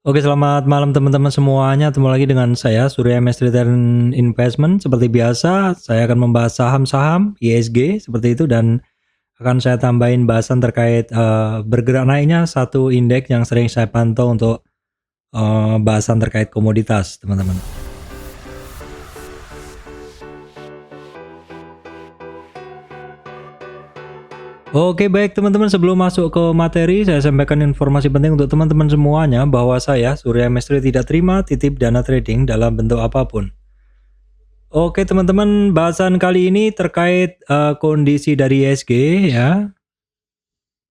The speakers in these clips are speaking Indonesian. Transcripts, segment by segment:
Oke, selamat malam teman-teman semuanya. Ketemu lagi dengan saya Surya MS Return Investment. Seperti biasa, saya akan membahas saham-saham ISG seperti itu dan akan saya tambahin bahasan terkait bergerak naiknya satu indeks yang sering saya pantau untuk bahasan terkait komoditas, teman-teman. Oke, baik teman-teman, sebelum masuk ke materi, saya sampaikan informasi penting untuk teman-teman semuanya bahwa saya Surya Mestre tidak terima titip dana trading dalam bentuk apapun. Oke teman-teman, bahasan kali ini terkait kondisi dari ISG ya.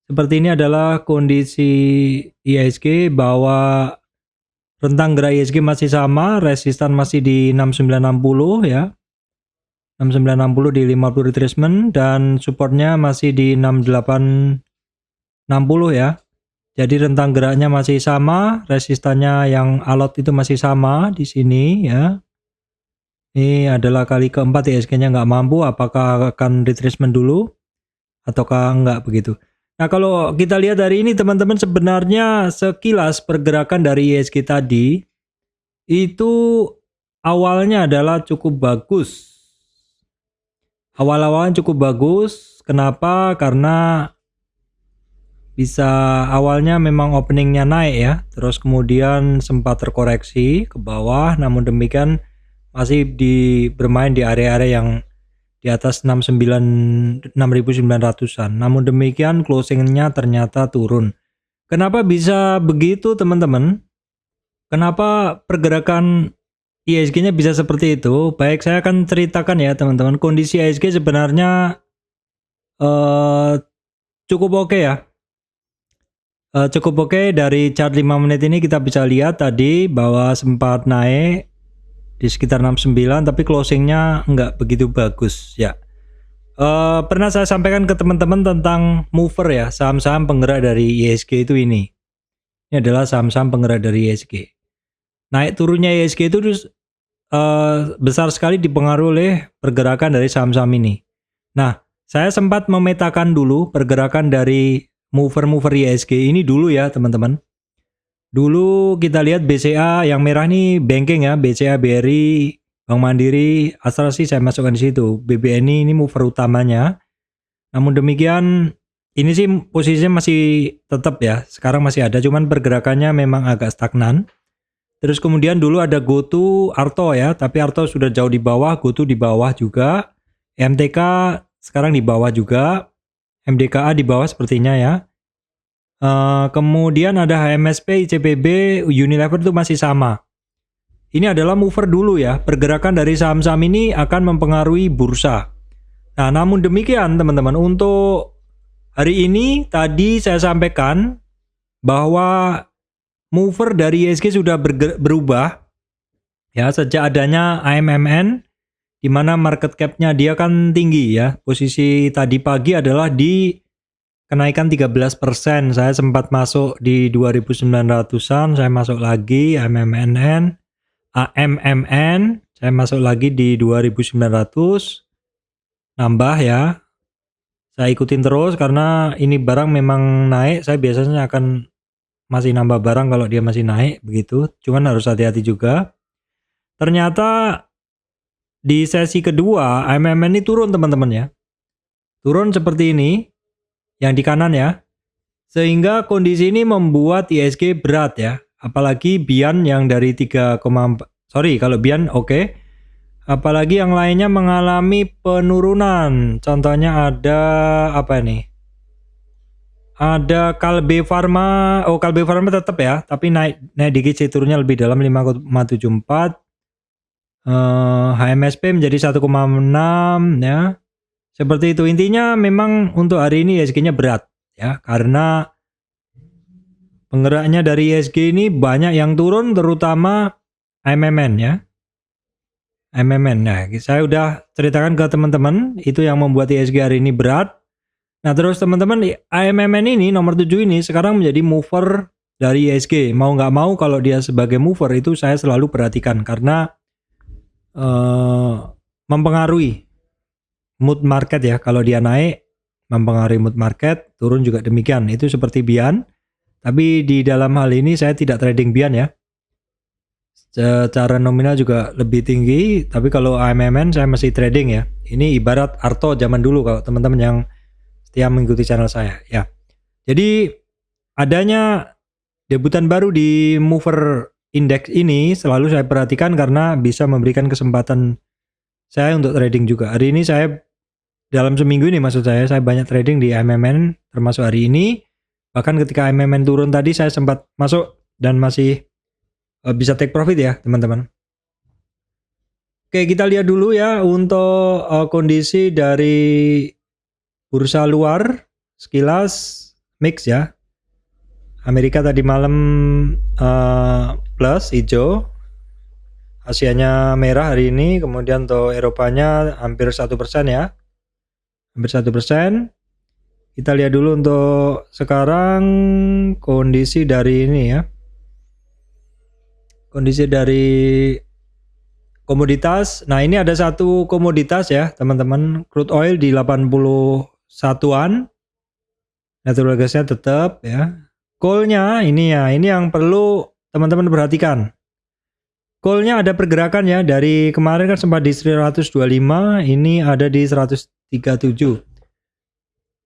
Seperti ini adalah kondisi ISG bahwa rentang gerak ISG masih sama, resistan masih di 6960 ya. 6960 di 50 retracement dan supportnya masih di 6860 ya. Jadi rentang geraknya masih sama, resistannya yang alot itu masih sama di sini ya. Ini adalah kali keempat ISG-nya nggak mampu, apakah akan retracement dulu ataukah enggak begitu. Nah, kalau kita lihat hari ini teman-teman, sebenarnya sekilas pergerakan dari ISG tadi itu awalnya adalah cukup bagus. Awal-awalnya cukup bagus. Kenapa? Karena bisa awalnya memang openingnya naik ya, terus kemudian sempat terkoreksi ke bawah, namun demikian masih bermain di area-area yang di atas 6.900-an. Namun demikian closingnya ternyata turun. Kenapa bisa begitu teman-teman? Kenapa pergerakan ISG-nya bisa seperti itu? Baik, saya akan ceritakan ya teman-teman. Kondisi ISG sebenarnya cukup oke ya. Cukup oke. Dari chart 5 menit ini kita bisa lihat tadi bahwa sempat naik di sekitar 69, tapi closingnya nggak begitu bagus ya. Pernah saya sampaikan ke teman-teman tentang mover ya, saham-saham penggerak dari ISG itu ini. Ini adalah saham-saham penggerak dari ISG. Naik turunnya ISG itu besar sekali dipengaruhi oleh pergerakan dari saham-saham ini. Nah, saya sempat memetakan dulu pergerakan dari mover-mover ISG ini dulu ya teman-teman. Dulu kita lihat BCA yang merah nih banking ya, BCA, BRI, Bank Mandiri, Astra sih saya masukkan di situ. BBNI ini mover utamanya. Namun demikian ini sih posisinya masih tetap ya, sekarang masih ada, cuman pergerakannya memang agak stagnan. Terus kemudian dulu ada GoTo, Arto ya, tapi Arto sudah jauh di bawah, GoTo di bawah juga. MTK sekarang di bawah juga. MDKA di bawah sepertinya ya. Kemudian ada HMSP, ICBP, Unilever itu masih sama. Ini adalah mover dulu ya. Pergerakan dari saham-saham ini akan mempengaruhi bursa. Nah, namun demikian teman-teman, untuk hari ini tadi saya sampaikan bahwa mover dari ISG sudah berubah ya sejak adanya AMMN, di mana market cap-nya dia kan tinggi ya. Posisi tadi pagi adalah di kenaikan 13%. Saya sempat masuk di 2.900-an, saya masuk lagi AMMN, saya masuk lagi di 2.900, nambah ya. Saya ikutin terus karena ini barang memang naik, saya biasanya akan masih nambah barang kalau dia masih naik begitu, cuman harus hati-hati juga. Ternyata di sesi kedua AMMN ini turun teman-teman ya. Turun seperti ini yang di kanan ya. Sehingga kondisi ini membuat ISG berat ya. Apalagi Bian yang dari 3, kalau Bian oke. Apalagi yang lainnya mengalami penurunan. Contohnya ada apa nih? Ada Kalbe Pharma. Oh, Kalbe Pharma tetap ya, tapi naik dikit sih, turunnya lebih dalam 5,74. HMSP menjadi 1,6 ya. Seperti itu. Intinya memang untuk hari ini ISG-nya berat ya, karena penggeraknya dari ISG ini banyak yang turun, terutama AMMN ya. AMMN. Nah, saya udah ceritakan ke teman-teman, itu yang membuat ISG hari ini berat. Nah, terus teman-teman, AMMN ini nomor 7 ini sekarang menjadi mover dari ISG. Mau nggak mau kalau dia sebagai mover itu saya selalu perhatikan karena mempengaruhi mood market ya. Kalau dia naik mempengaruhi mood market, turun juga demikian. Itu seperti Bian. Tapi di dalam hal ini saya tidak trading Bian ya. Secara nominal juga lebih tinggi, tapi kalau AMMN saya masih trading ya. Ini ibarat Arto zaman dulu kalau teman-teman yang setia mengikuti channel saya ya. Jadi adanya debutan baru di mover index ini selalu saya perhatikan karena bisa memberikan kesempatan saya untuk trading juga. Hari ini saya dalam seminggu ini maksud saya banyak trading di AMMN termasuk hari ini. Bahkan ketika AMMN turun tadi saya sempat masuk dan masih bisa take profit ya teman-teman. Oke, kita lihat dulu ya untuk kondisi dari bursa luar sekilas mix ya. Amerika tadi malam plus hijau, Asianya merah hari ini, kemudian untuk Eropanya hampir 1% ya, hampir 1%. Kita lihat dulu untuk sekarang kondisi dari ini ya, kondisi dari komoditas. Nah ini ada satu komoditas ya teman-teman, crude oil di 81-an, natural gasnya tetap ya. Coalnya ini ya, ini yang perlu teman-teman perhatikan. Coalnya ada pergerakan ya, dari kemarin kan sempat di 125, ini ada di 137.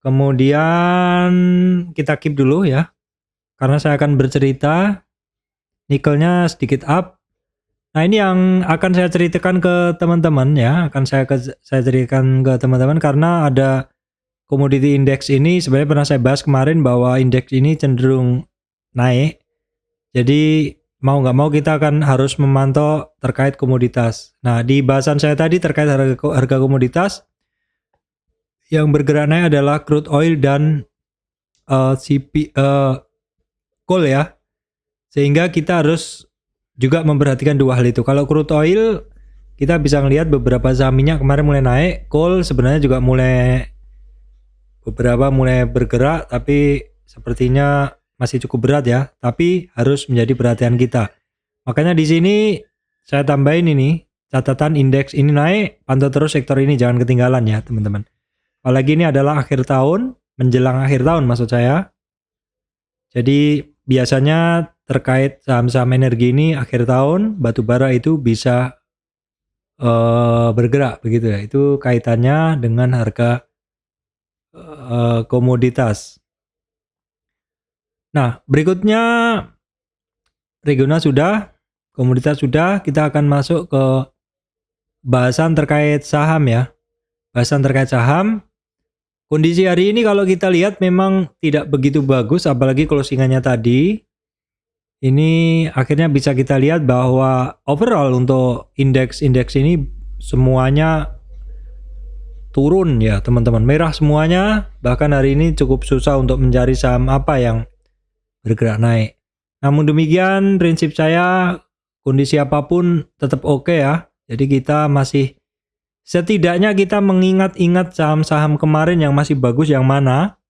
Kemudian kita keep dulu ya, karena saya akan bercerita. Nikelnya sedikit up. Nah ini yang akan saya ceritakan ke teman-teman ya, akan saya ceritakan ke teman-teman karena ada commodity index ini sebenarnya pernah saya bahas kemarin bahwa indeks ini cenderung naik. Jadi mau nggak mau kita akan harus memantau terkait komoditas. Nah di bahasan saya tadi terkait harga komoditas yang bergerak naik adalah crude oil dan coal ya. Sehingga kita harus juga memperhatikan dua hal itu. Kalau crude oil kita bisa melihat beberapa saham minyak kemarin mulai naik, coal sebenarnya juga mulai bergerak, tapi sepertinya masih cukup berat ya, tapi harus menjadi perhatian kita. Makanya di sini saya tambahin ini, catatan indeks ini naik, pantau terus sektor ini, jangan ketinggalan ya teman-teman. Apalagi ini adalah akhir tahun, menjelang akhir tahun maksud saya. Jadi biasanya terkait saham-saham energi ini akhir tahun, batubara itu bisa bergerak begitu ya. Itu kaitannya dengan harga komoditas. Nah, berikutnya regional sudah, komoditas sudah, kita akan masuk ke bahasan terkait saham ya. Bahasan terkait saham. Kondisi hari ini kalau kita lihat memang tidak begitu bagus, apalagi closingannya tadi. Ini akhirnya bisa kita lihat bahwa overall untuk indeks-indeks ini semuanya turun ya teman-teman, merah semuanya. Bahkan hari ini cukup susah untuk mencari saham apa yang bergerak naik. Namun demikian prinsip saya kondisi apapun tetap oke ya. Jadi kita masih setidaknya kita mengingat-ingat saham-saham kemarin yang masih bagus yang mana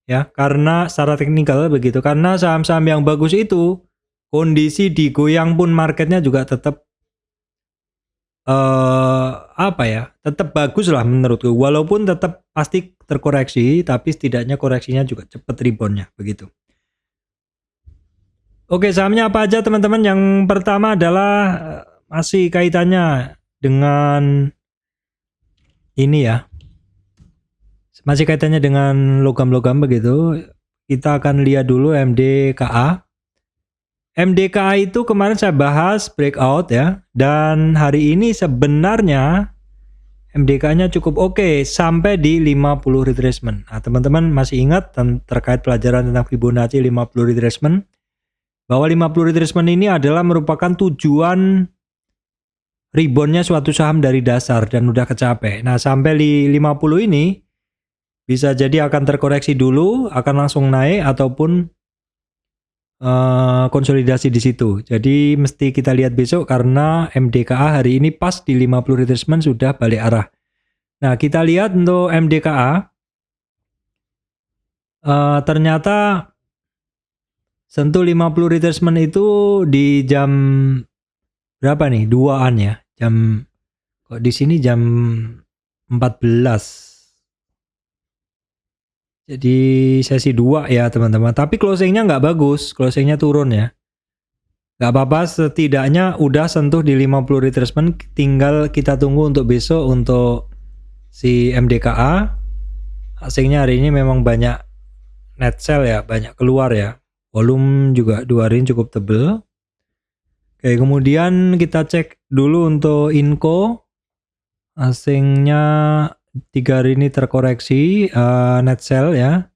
ya, karena secara teknikal begitu, karena saham-saham yang bagus itu kondisi digoyang pun marketnya juga tetap tetap bagus lah menurutku, walaupun tetap pasti terkoreksi, tapi setidaknya koreksinya juga cepat reboundnya begitu. Oke, sahamnya apa aja teman-teman? Yang pertama adalah masih kaitannya dengan ini ya, masih kaitannya dengan logam-logam begitu. Kita akan lihat dulu MDKA. MDKA itu kemarin saya bahas breakout ya, dan hari ini sebenarnya MDKA-nya cukup oke sampai di 50 retracement. Nah, teman-teman masih ingat terkait pelajaran tentang Fibonacci 50 retracement, bahwa 50 retracement ini adalah merupakan tujuan reboundnya suatu saham dari dasar dan udah kecapai. Nah, sampai di 50 ini bisa jadi akan terkoreksi dulu, akan langsung naik ataupun konsolidasi di situ. Jadi mesti kita lihat besok karena MDKA hari ini pas di 50 retracement sudah balik arah. Nah, kita lihat untuk MDKA ternyata sentuh 50 retracement itu di jam berapa nih? 2-an ya. Jam kok di sini jam 14. Jadi sesi 2 ya teman-teman. Tapi closingnya nggak bagus, closingnya turun ya. Nggak apa-apa, setidaknya udah sentuh di 50 retracement. Tinggal kita tunggu untuk besok untuk si MDKA. Asingnya hari ini memang banyak net sell ya, banyak keluar ya. Volume juga 2 hari ini cukup tebel. Oke, kemudian kita cek dulu untuk Inco. Asingnya 3 hari ini terkoreksi net sell ya.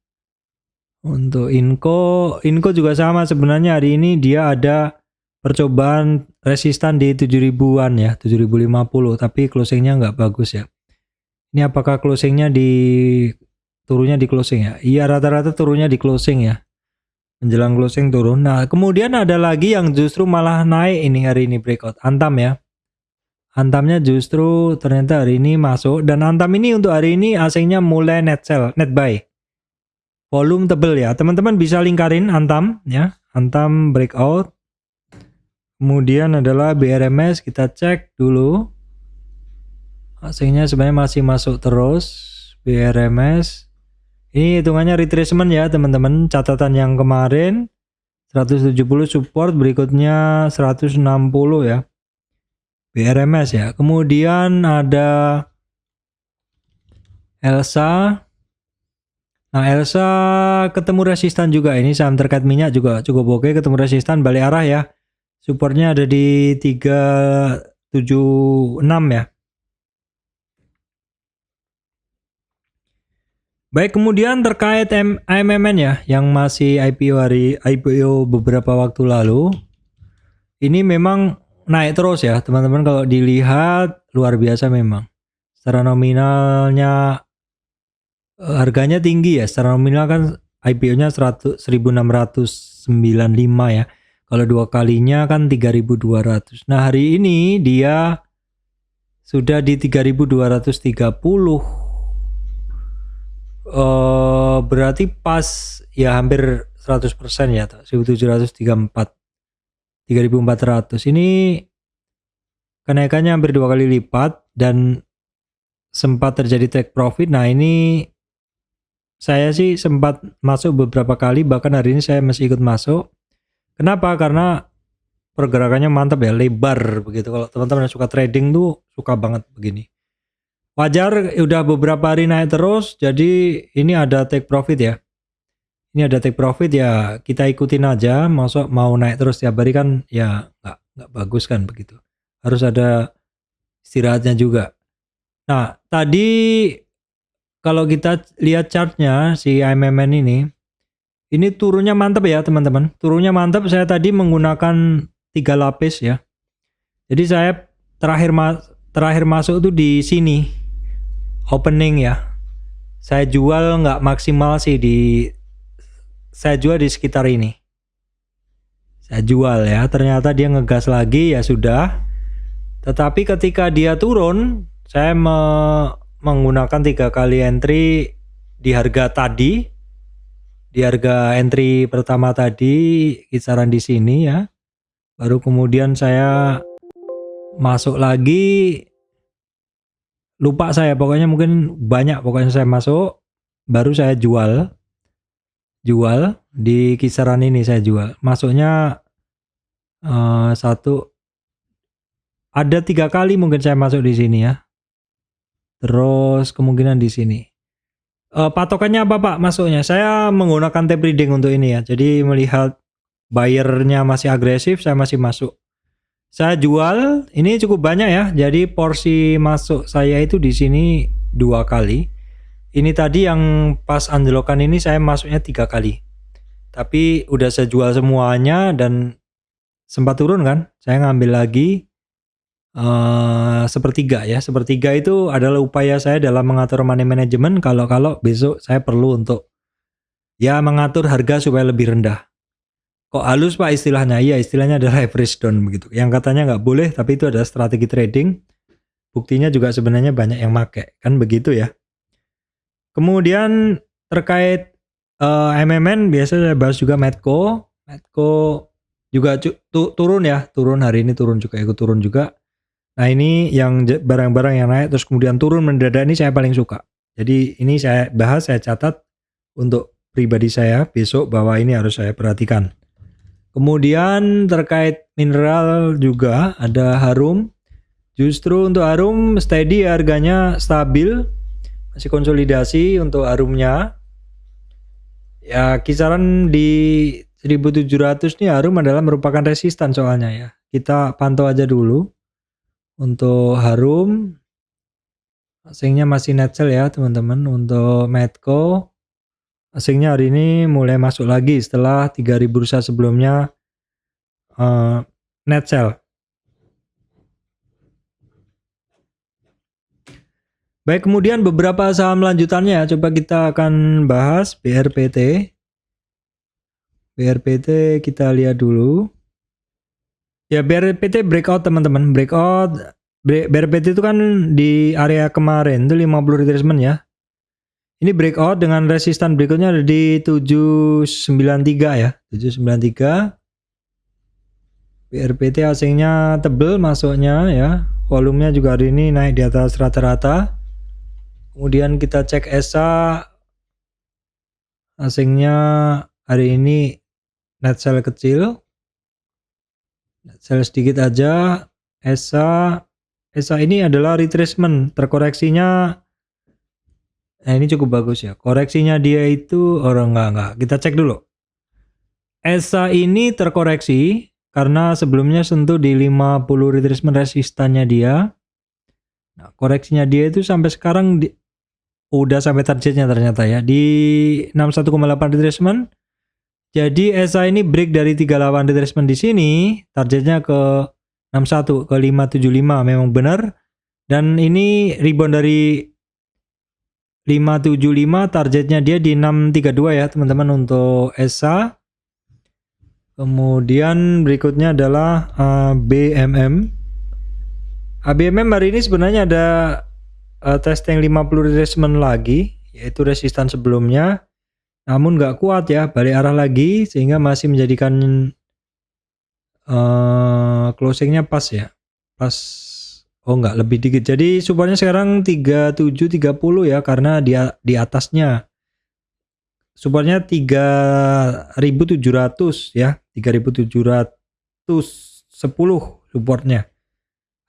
Untuk Inco juga sama sebenarnya, hari ini dia ada percobaan resistan di 7000-an ya, 7050, tapi closingnya nggak bagus ya. Ini apakah closingnya turunnya di closing ya? Iya, rata-rata turunnya di closing ya. Menjelang closing turun. Nah, kemudian ada lagi yang justru malah naik ini hari ini, breakout. Antam ya. Antamnya justru ternyata hari ini masuk, dan Antam ini untuk hari ini asingnya mulai net sell, net buy. Volume tebel ya. Teman-teman bisa lingkarin Antam ya. Antam breakout. Kemudian adalah BRMS, kita cek dulu. Asingnya sebenarnya masih masuk terus. BRMS. Ini hitungannya retracement ya teman-teman. Catatan yang kemarin 170 support, berikutnya 160 ya. BRMS ya. Kemudian ada Elsa. Nah, Elsa ketemu resistan juga. Ini saham terkait minyak juga cukup oke, ketemu resistan, balik arah ya. Supportnya ada di 376 ya. Baik, kemudian terkait AMMN ya, yang masih IPO beberapa waktu lalu. Ini memang naik terus ya, teman-teman. Kalau dilihat luar biasa memang. Secara nominalnya harganya tinggi ya. Secara nominal kan IPO-nya 1695 ya. Kalau 2 kalinya kan 3200. Nah, hari ini dia sudah di 3230. Berarti pas ya hampir 100% ya, 1734, 3400. Ini kenaikannya hampir 2 kali lipat dan sempat terjadi take profit. Nah, ini saya sih sempat masuk beberapa kali, bahkan hari ini saya masih ikut masuk. Kenapa? Karena pergerakannya mantap ya, lebar begitu. Kalau teman-teman yang suka trading tuh suka banget begini. Wajar, udah beberapa hari naik terus, jadi ini ada take profit ya. Ini ada take profit ya, kita ikutin aja. Masuk mau naik terus tiap hari kan ya nggak bagus kan begitu. Harus ada istirahatnya juga. Nah, tadi kalau kita lihat chartnya si AMMN ini turunnya mantap ya teman-teman. Turunnya mantap. Saya tadi menggunakan 3 lapis ya. Jadi saya terakhir masuk tuh di sini. Opening ya. Saya jual nggak maksimal sih saya jual di sekitar ini. Saya jual ya. Ternyata dia ngegas lagi ya sudah. Tetapi ketika dia turun, saya menggunakan 3 kali entry di harga tadi. Di harga entry pertama tadi kisaran di sini ya. Baru kemudian saya masuk lagi. Lupa saya, pokoknya mungkin banyak, pokoknya saya masuk, baru saya jual di kisaran ini saya jual. Masuknya ada 3 kali mungkin saya masuk di sini ya. Terus kemungkinan di sini. Patokannya apa Pak masuknya? Saya menggunakan tape reading untuk ini ya. Jadi melihat buyernya masih agresif, saya masih masuk. Saya jual, ini cukup banyak ya. Jadi porsi masuk saya itu di sini 2 kali. Ini tadi yang pas anjlokan ini saya masuknya 3 kali. Tapi udah saya jual semuanya dan sempat turun kan. Saya ngambil lagi sepertiga ya. Sepertiga itu adalah upaya saya dalam mengatur money management kalau besok saya perlu untuk ya mengatur harga supaya lebih rendah. Kok halus Pak istilahnya? Iya, istilahnya adalah average down begitu. Yang katanya nggak boleh, tapi itu adalah strategi trading. Buktinya juga sebenarnya banyak yang pakai, kan begitu ya. Kemudian terkait MMN, biasa saya bahas juga Medco. Medco juga turun ya, turun hari ini ikut turun juga. Nah ini yang barang-barang yang naik terus kemudian turun mendadak, ini saya paling suka. Jadi ini saya bahas, saya catat untuk pribadi saya besok bahwa ini harus saya perhatikan. Kemudian terkait mineral juga ada Harum. Justru untuk Harum steady, harganya stabil, masih konsolidasi untuk Harumnya. Ya kisaran di 1700 nih Harum adalah merupakan resistan soalnya ya. Kita pantau aja dulu. Untuk Harum asingnya masih net sell ya teman-teman. Untuk Medco asingnya hari ini mulai masuk lagi setelah 3000 bursa sebelumnya net sell. Baik, kemudian beberapa saham lanjutannya coba kita akan bahas. BRPT kita lihat dulu. Ya BRPT breakout teman-teman, breakout. BRPT itu kan di area kemarin itu 50 retracement ya. Ini breakout dengan resistan berikutnya ada di 793 ya, 793. BRPT asingnya tebel masuknya ya. Volumenya juga hari ini naik di atas rata-rata. Kemudian kita cek ESA, asingnya hari ini net sell kecil, net sell sedikit aja. ESA ini adalah retracement, terkoreksinya. Nah ini cukup bagus ya, koreksinya dia itu enggak, kita cek dulu. ESA ini terkoreksi karena sebelumnya sentuh di 50 retracement resistannya dia. Nah koreksinya dia itu sampai sekarang udah sampai targetnya ternyata ya, di 61,8 retracement. Jadi ESA ini break dari 38 retracement di sini, targetnya ke 61 ke 575 memang benar. Dan ini rebound dari 575, targetnya dia di 632 ya teman-teman untuk ESA. Kemudian berikutnya adalah BMM. BMM hari ini sebenarnya ada testing 50 retracement lagi, yaitu resistan sebelumnya, namun nggak kuat ya, balik arah lagi sehingga masih menjadikan closingnya pas ya, pas. Oh nggak, lebih dikit. Jadi supportnya sekarang 3730 ya, karena dia di atasnya supportnya 3700 ya, 3710 supportnya.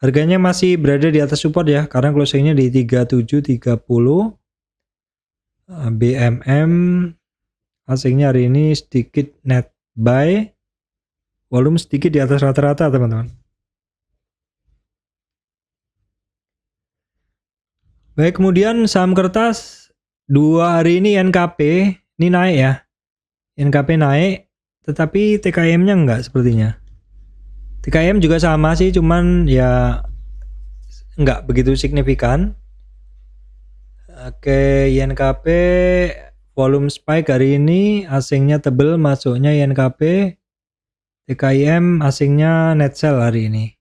Harganya masih berada di atas support ya, karena closingnya di 3730. BMM asingnya hari ini sedikit net buy, volume sedikit di atas rata-rata teman-teman. Baik, kemudian saham kertas 2 hari ini NKP ini naik ya, NKP naik, tetapi TKM-nya enggak sepertinya. TKM juga sama sih, cuman ya enggak begitu signifikan. Oke, INKP volume spike hari ini, asingnya tebel masuknya INKP. TKIM asingnya net sell hari ini.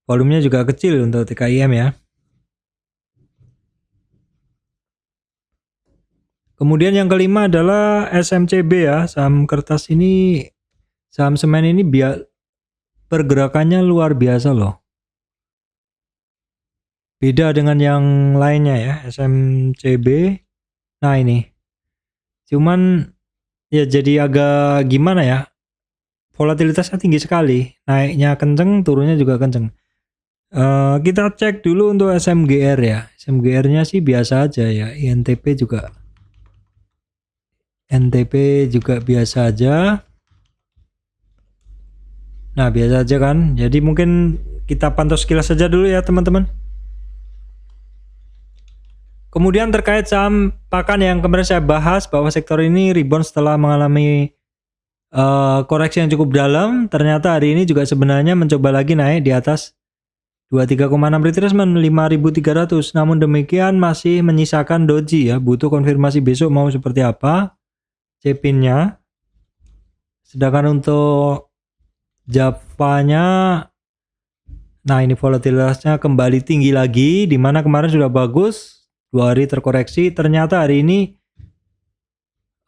Volumenya juga kecil untuk TKIM ya. Kemudian yang kelima adalah SMCB ya, saham kertas ini, saham semen ini pergerakannya luar biasa loh. Beda dengan yang lainnya ya, SMCB. Nah ini, cuman ya jadi agak gimana ya, volatilitasnya tinggi sekali, naiknya kenceng, turunnya juga kenceng. Kita cek dulu untuk SMGR ya, SMGR-nya sih biasa aja ya, NTP juga biasa aja. Nah biasa aja kan, jadi mungkin kita pantau sekilas saja dulu ya teman-teman. Kemudian terkait saham pakan yang kemarin saya bahas, bahwa sektor ini rebound setelah mengalami koreksi yang cukup dalam, ternyata hari ini juga sebenarnya mencoba lagi naik di atas 23,6 retracement 5.300. Namun demikian masih menyisakan doji ya, butuh konfirmasi besok mau seperti apa C-pin-nya. Sedangkan untuk Java-nya, nah ini volatilitasnya kembali tinggi lagi, dimana kemarin sudah bagus, 2 hari terkoreksi, ternyata hari ini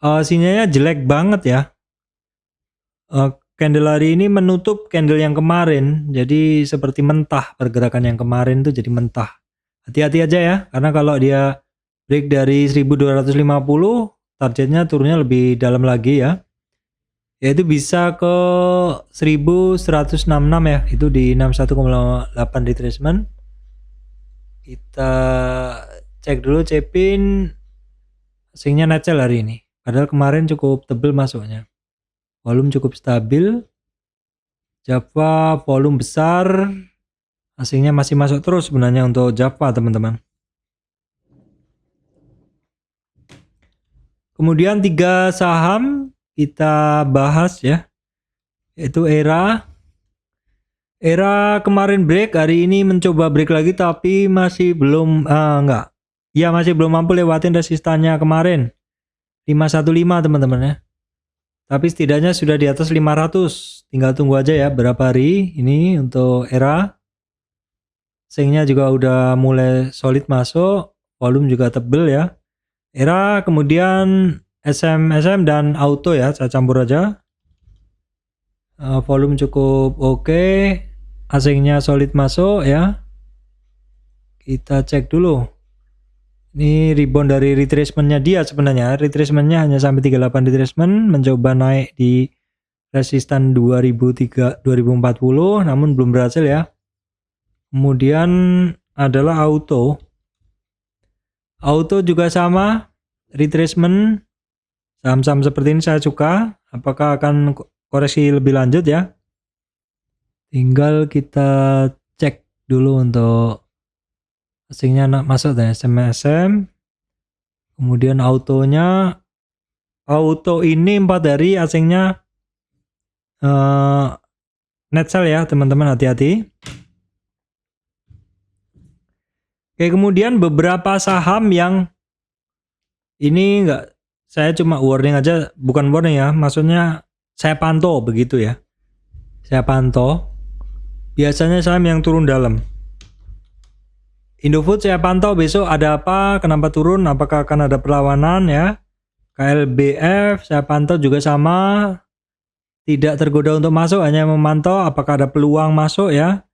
sinyalnya jelek banget ya. Candle hari ini menutup candle yang kemarin, jadi seperti mentah, pergerakan yang kemarin tuh jadi mentah. Hati-hati aja ya, karena kalau dia break dari 1250, targetnya turunnya lebih dalam lagi ya, yaitu bisa ke 1166 ya, itu di 61,8 retracement. Kita cek dulu Cepin asingnya net sell hari ini, padahal kemarin cukup tebel masuknya, volume cukup stabil. Java volume besar, asingnya masih masuk terus sebenarnya untuk Java teman-teman. Kemudian 3 saham kita bahas ya, yaitu Era kemarin break, hari ini mencoba break lagi tapi masih belum masih belum mampu lewatin resistannya kemarin 515 teman-teman ya. Tapi setidaknya sudah di atas 500. Tinggal tunggu aja ya berapa hari ini untuk Era. Singnya juga udah mulai solid masuk, volume juga tebel ya. Era, kemudian SM dan auto ya, saya campur aja. Volume cukup oke, asingnya solid masuk ya. Kita cek dulu. Ini rebound dari retracementnya dia sebenarnya. Retracementnya hanya sampai 38 retracement, mencoba naik di resistan 2040, namun belum berhasil ya. Kemudian adalah auto juga sama, retracement. Saham-saham seperti ini saya suka. Apakah akan koreksi lebih lanjut ya? Tinggal kita cek dulu untuk asingnya masuk dan SM. Kemudian autonya, auto ini 4 hari asingnya net sell ya teman-teman, hati-hati. Oke, kemudian beberapa saham yang ini enggak, saya cuma warning aja, bukan warning ya, maksudnya saya pantau begitu ya. Saya pantau. Biasanya saham yang turun dalam. Indofood saya pantau besok ada apa, kenapa turun, apakah akan ada perlawanan ya. KLBF saya pantau juga sama, tidak tergoda untuk masuk, hanya memantau apakah ada peluang masuk ya.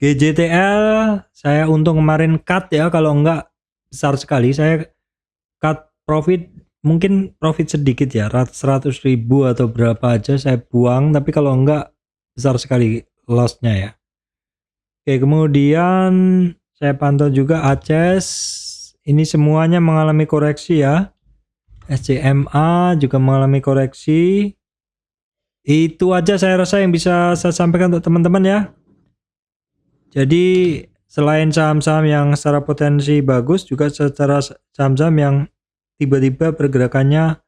GJTL saya untung kemarin cut ya, kalau enggak besar sekali, saya cut profit, mungkin profit sedikit ya, 100.000 atau berapa aja saya buang, tapi kalau enggak besar sekali lossnya ya. Oke, kemudian saya pantau juga ACES, ini semuanya mengalami koreksi ya. SCMA juga mengalami koreksi. Itu aja saya rasa yang bisa saya sampaikan untuk teman-teman ya. Jadi selain saham-saham yang secara potensi bagus, juga secara saham-saham yang tiba-tiba pergerakannya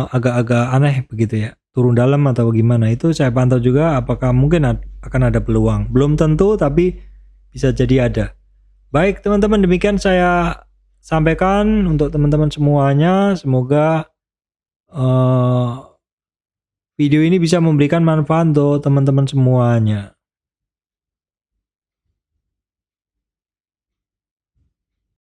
agak-agak aneh begitu ya, turun dalam atau gimana, itu saya pantau juga apakah mungkin akan ada peluang. Belum tentu tapi bisa jadi ada. Baik teman-teman, demikian saya sampaikan untuk teman-teman semuanya. Semoga video ini bisa memberikan manfaat untuk teman-teman semuanya.